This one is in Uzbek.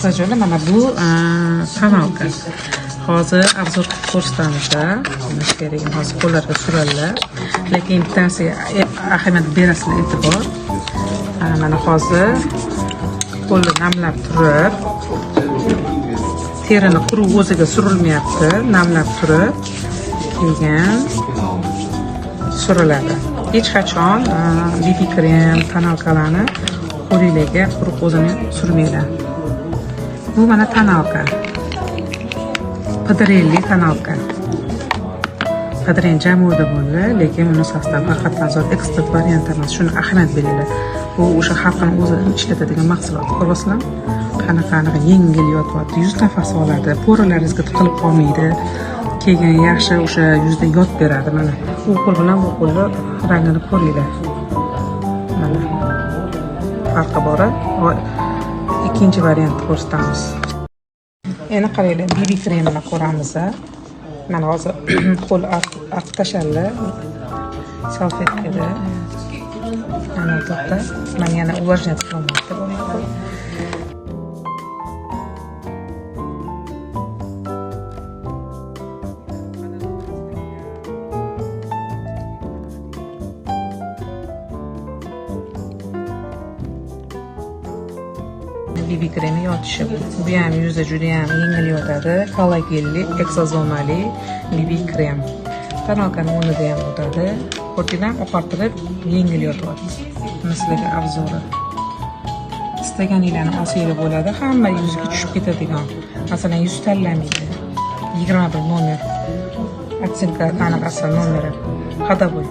Qisqacha mana bu tonalka. Hozir obzor qilib ko'rsatamiz-da. Mana shu yerga hozir qo'llarga suradilar. Lekin bittasiga ahamiyat berasizlar, e'tibor. Mana hozir qo'lni namlab turib, terini quruq o'ziga surilmayapti, namlab turib, keyin suriladi. Hech qachon BB krem, tonalkalarni qo'lingizga quruq o'zini surmanglar. Bu mana tonalka. Pudrelli tonalka. Pudren jamoada bo'ldi, lekin uni safdan faqatdan zot eksport variant emas. Shuni ahamiyat beringlar. Bu o'sha xalqning o'zi ishlatadigan mahsulot. Ko'rasizlar? Qanaqa yengil yotyapti, yuz nafas oladi, poralaringizga tiqilib qolmaydi. Keyin yaxshi o'sha yuzda yot beradi mana. U qo'l bilan bu qo'lni rangini ko'ringlar. Mana. Farqi bor. Ikkinchi variantni ko'rsatamiz. Endi qaranglar, BB kremini ko'ramiz. Mana hozir qo'l artib tashladi. Salfetkada. Ana to'xta. Men yana увлажнять qilmoqchi. BB kremi yotishi. Bu ham yuzda juda ham yengil yotadi. Kollagenli, ekzozonali BB krem. Tonalkani o'rnida ham o'tadi. Ko'rdinglar, oqartirib yengil yotyapti. Sizlarga obzori. Istaganinglarni olsangiz bo'ladi. Hamma yuzga tushib ketadigan. Masalan, yuz tanlamaydi. 21 nomer. Atsinka qanaqasi nomeri. Xodovoy.